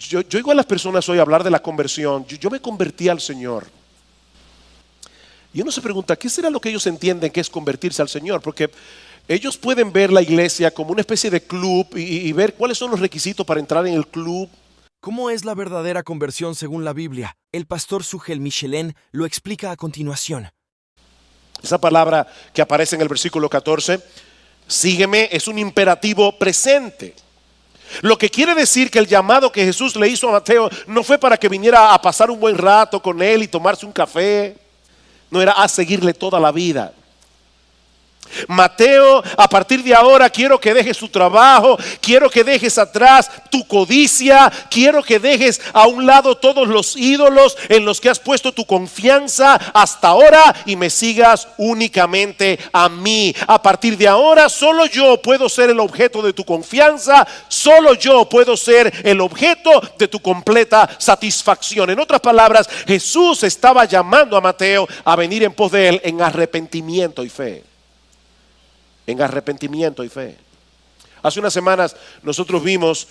Yo oigo a las personas hoy hablar de la conversión. Yo me convertí al Señor. Y uno se pregunta, ¿qué será lo que ellos entienden que es convertirse al Señor? Porque ellos pueden ver la iglesia como una especie de club y ver cuáles son los requisitos para entrar en el club. ¿Cómo es la verdadera conversión según la Biblia? El pastor Sugel Michelén lo explica a continuación. Esa palabra que aparece en el versículo 14, sígueme, es un imperativo presente. Lo que quiere decir que el llamado que Jesús le hizo a Mateo no fue para que viniera a pasar un buen rato con él y tomarse un café. No era a seguirle toda la vida. Mateo, a partir de ahora quiero que dejes tu trabajo, quiero que dejes atrás tu codicia, quiero que dejes a un lado todos los ídolos en los que has puesto tu confianza hasta ahora y me sigas únicamente a mí. A partir de ahora solo yo puedo ser el objeto de tu confianza, solo yo puedo ser el objeto de tu completa satisfacción. En otras palabras, Jesús estaba llamando a Mateo a venir en pos de él en arrepentimiento y fe. En arrepentimiento y fe. Hace unas semanas nosotros vimos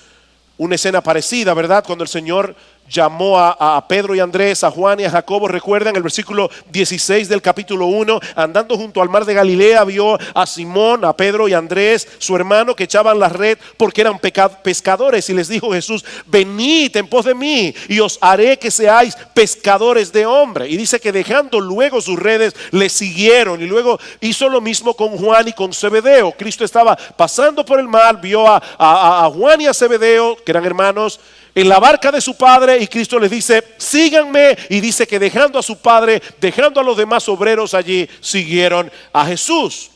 una escena parecida, ¿verdad? Cuando el Señor llamó a Pedro y Andrés, a Juan y a Jacobo. Recuerdan el versículo 16 del capítulo 1, andando junto al mar de Galilea, vio a Simón, a Pedro y a Andrés, su hermano, que echaban la red porque eran pescadores, y les dijo Jesús: venid en pos de mí y os haré que seáis pescadores de hombres. Y dice que dejando luego sus redes le siguieron, y luego hizo lo mismo con Juan y con Zebedeo. Cristo estaba pasando por el mar, vio a Juan y a Zebedeo, que eran hermanos, en la barca de su padre, y Cristo les dice: síganme. Y dice que dejando a su padre, dejando a los demás obreros allí, siguieron a Jesús.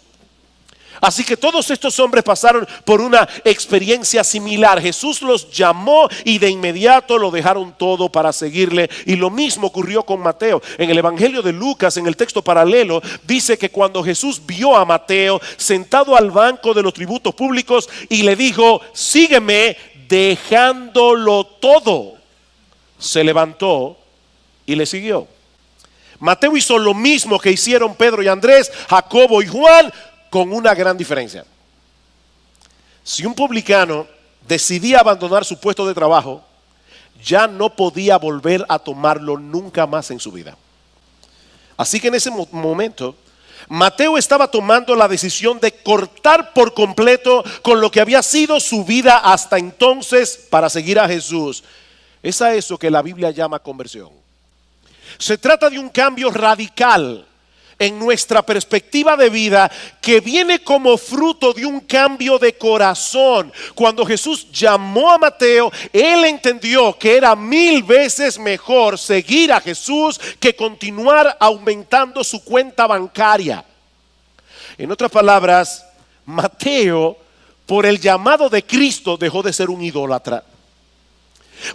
Así que todos estos hombres pasaron por una experiencia similar. Jesús los llamó y de inmediato lo dejaron todo para seguirle. Y lo mismo ocurrió con Mateo. En el Evangelio de Lucas, en el texto paralelo, dice que cuando Jesús vio a Mateo sentado al banco de los tributos públicos y le dijo: sígueme, dejándolo todo, se levantó y le siguió. Mateo hizo lo mismo que hicieron Pedro y Andrés, Jacobo y Juan, con una gran diferencia. Si un publicano decidía abandonar su puesto de trabajo, ya no podía volver a tomarlo nunca más en su vida. Así que en ese momento Mateo estaba tomando la decisión de cortar por completo con lo que había sido su vida hasta entonces para seguir a Jesús. Es a eso que la Biblia llama conversión. Se trata de un cambio radical en nuestra perspectiva de vida que viene como fruto de un cambio de corazón. Cuando Jesús llamó a Mateo, él entendió que era 1000 veces mejor seguir a Jesús que continuar aumentando su cuenta bancaria. En otras palabras, Mateo, por el llamado de Cristo, dejó de ser un idólatra.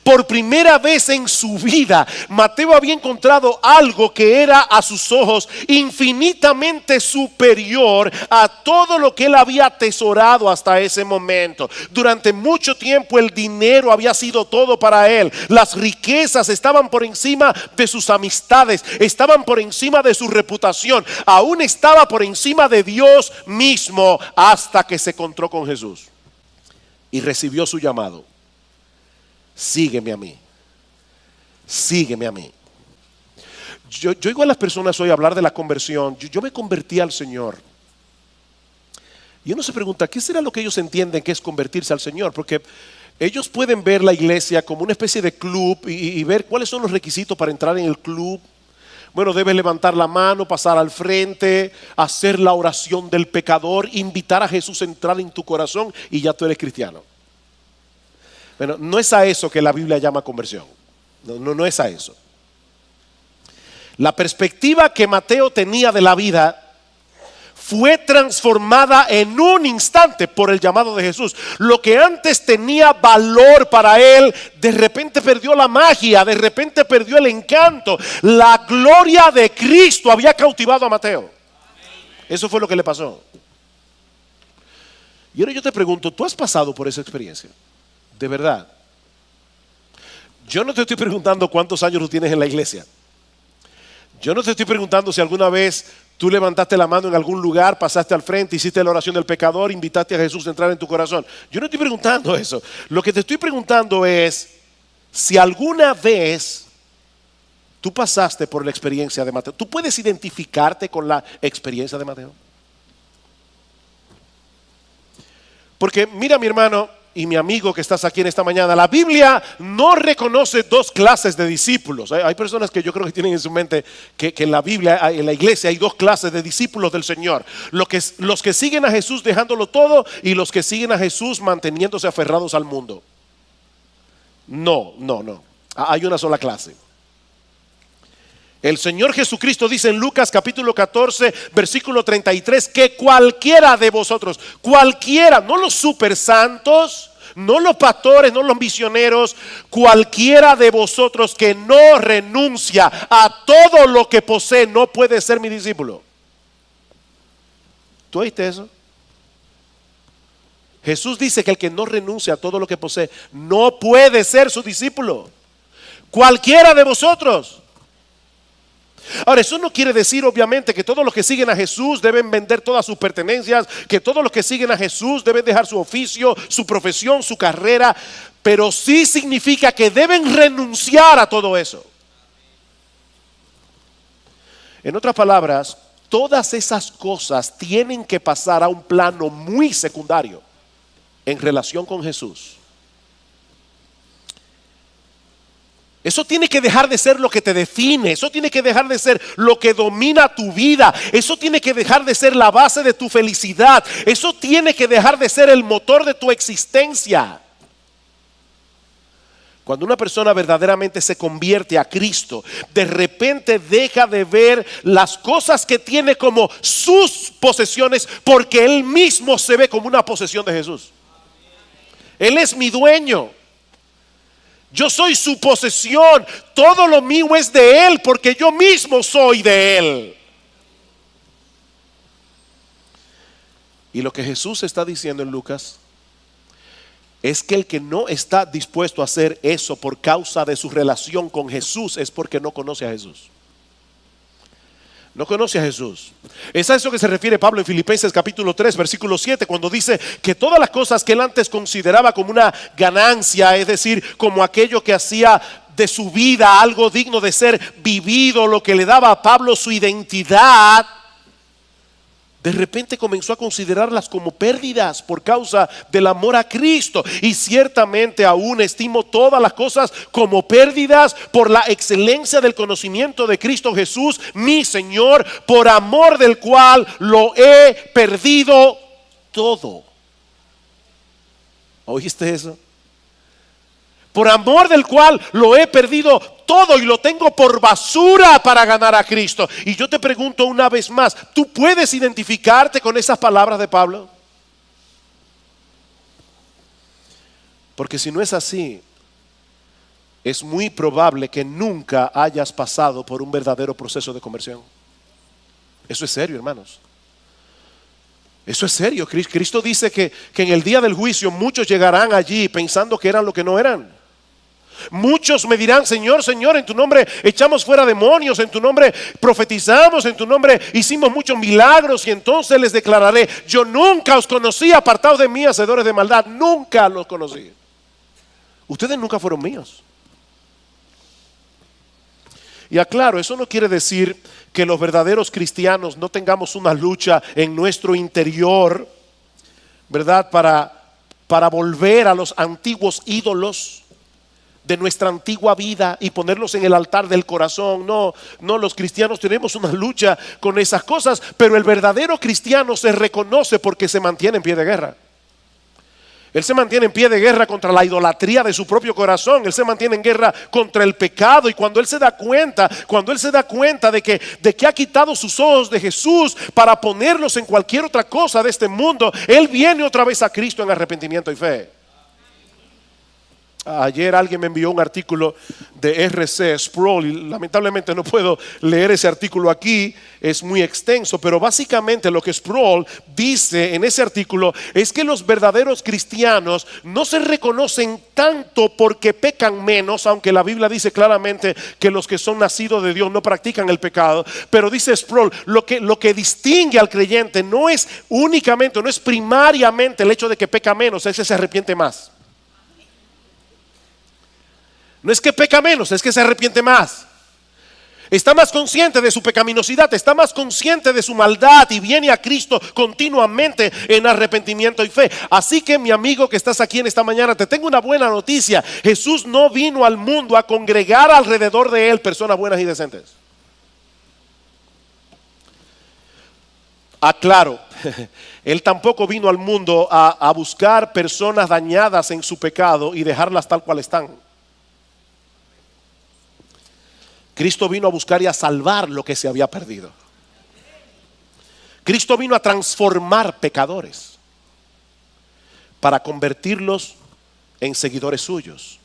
Por primera vez en su vida, Mateo había encontrado algo que era a sus ojos infinitamente superior a todo lo que él había atesorado hasta ese momento. Durante mucho tiempo el dinero había sido todo para él. Las riquezas estaban por encima de sus amistades, estaban por encima de su reputación, aún estaba por encima de Dios mismo, hasta que se encontró con Jesús y recibió su llamado: sígueme a mí, sígueme a mí. Yo oigo a las personas hoy hablar de la conversión. Yo me convertí al Señor. Y uno se pregunta, ¿qué será lo que ellos entienden que es convertirse al Señor? Porque ellos pueden ver la iglesia como una especie de club y ver cuáles son los requisitos para entrar en el club. Bueno, debes levantar la mano, pasar al frente, hacer la oración del pecador, invitar a Jesús a entrar en tu corazón y ya tú eres cristiano. Bueno, no es a eso que la Biblia llama conversión. No es a eso. La perspectiva que Mateo tenía de la vida fue transformada en un instante por el llamado de Jesús. Lo que antes tenía valor para él, de repente perdió la magia, de repente perdió el encanto. La gloria de Cristo había cautivado a Mateo. Eso fue lo que le pasó. Y ahora yo te pregunto, ¿tú has pasado por esa experiencia? De verdad. Yo no te estoy preguntando cuántos años tú tienes en la iglesia. Yo no te estoy preguntando si alguna vez tú levantaste la mano en algún lugar, pasaste al frente, hiciste la oración del pecador, invitaste a Jesús a entrar en tu corazón. Yo no estoy preguntando eso. Lo que te estoy preguntando es, Si alguna vez tú pasaste por la experiencia de Mateo, ¿tú puedes identificarte con la experiencia de Mateo? Porque mira, mi hermano y mi amigo que estás aquí en esta mañana, la Biblia no reconoce dos clases de discípulos. Hay personas que yo creo que tienen en su mente que en la Biblia, en la iglesia hay dos clases de discípulos del Señor. Los que siguen a Jesús dejándolo todo y los que siguen a Jesús manteniéndose aferrados al mundo. No. Hay una sola clase. El Señor Jesucristo dice en Lucas capítulo 14 versículo 33 que cualquiera de vosotros, cualquiera, no los super santos, no los pastores, no los misioneros, cualquiera de vosotros que no renuncia a todo lo que posee no puede ser mi discípulo. ¿Tú oíste eso? Jesús dice que el que no renuncia a todo lo que posee no puede ser su discípulo. Cualquiera de vosotros. Ahora, eso no quiere decir obviamente que todos los que siguen a Jesús deben vender todas sus pertenencias, que todos los que siguen a Jesús deben dejar su oficio, su profesión, su carrera, pero sí significa que deben renunciar a todo eso. En otras palabras, todas esas cosas tienen que pasar a un plano muy secundario en relación con Jesús. Eso tiene que dejar de ser lo que te define. Eso tiene que dejar de ser lo que domina tu vida. Eso tiene que dejar de ser la base de tu felicidad. Eso tiene que dejar de ser el motor de tu existencia. Cuando una persona verdaderamente se convierte a Cristo, de repente deja de ver las cosas que tiene como sus posesiones, porque él mismo se ve como una posesión de Jesús. Él es mi dueño. Yo soy su posesión, todo lo mío es de Él porque yo mismo soy de Él. Y lo que Jesús está diciendo en Lucas es que el que no está dispuesto a hacer eso por causa de su relación con Jesús es porque no conoce a Jesús. No conoce a Jesús. Es a eso que se refiere Pablo en Filipenses capítulo 3 versículo 7 cuando dice que todas las cosas que él antes consideraba como una ganancia, es decir, como aquello que hacía de su vida algo digno de ser vivido, lo que le daba a Pablo su identidad, de repente comenzó a considerarlas como pérdidas por causa del amor a Cristo. Y ciertamente aún estimo todas las cosas como pérdidas por la excelencia del conocimiento de Cristo Jesús, mi Señor, por amor del cual lo he perdido todo. ¿Oíste eso? Por amor del cual lo he perdido todo y lo tengo por basura para ganar a Cristo. Y yo te pregunto una vez más, ¿tú puedes identificarte con esas palabras de Pablo? Porque si no es así, es muy probable que nunca hayas pasado por un verdadero proceso de conversión. Eso es serio, hermanos. Eso es serio. Cristo dice que en el día del juicio muchos llegarán allí pensando que eran lo que no eran. Muchos me dirán, Señor, Señor, en tu nombre echamos fuera demonios, en tu nombre profetizamos, en tu nombre hicimos muchos milagros. Y entonces les declararé, yo nunca os conocí, apartados de mí, hacedores de maldad. Nunca los conocí. Ustedes nunca fueron míos. Y aclaro, eso no quiere decir que los verdaderos cristianos no tengamos una lucha en nuestro interior, ¿verdad? Para volver a los antiguos ídolos de nuestra antigua vida y ponerlos en el altar del corazón. No, los cristianos tenemos una lucha con esas cosas, pero el verdadero cristiano se reconoce porque se mantiene en pie de guerra. Él se mantiene en pie de guerra contra la idolatría de su propio corazón. Él se mantiene en guerra contra el pecado. Y cuando él se da cuenta de que ha quitado sus ojos de Jesús para ponerlos en cualquier otra cosa de este mundo, él viene otra vez a Cristo en arrepentimiento y fe. Ayer alguien me envió un artículo de R.C. Sproul y lamentablemente no puedo leer ese artículo aquí, es muy extenso, pero básicamente lo que Sproul dice en ese artículo es que los verdaderos cristianos no se reconocen tanto porque pecan menos, aunque la Biblia dice claramente que los que son nacidos de Dios no practican el pecado, pero dice Sproul, lo que distingue al creyente no es primariamente el hecho de que peca menos, ese se arrepiente más. No es que peca menos, es que se arrepiente más. Está más consciente de su pecaminosidad, está más consciente de su maldad y viene a Cristo continuamente en arrepentimiento y fe. Así que mi amigo que estás aquí en esta mañana, te tengo una buena noticia. Jesús no vino al mundo a congregar alrededor de él personas buenas y decentes. Aclaro, él tampoco vino al mundo a buscar personas dañadas en su pecado y dejarlas tal cual están. Cristo vino a buscar y a salvar lo que se había perdido. Cristo vino a transformar pecadores para convertirlos en seguidores suyos.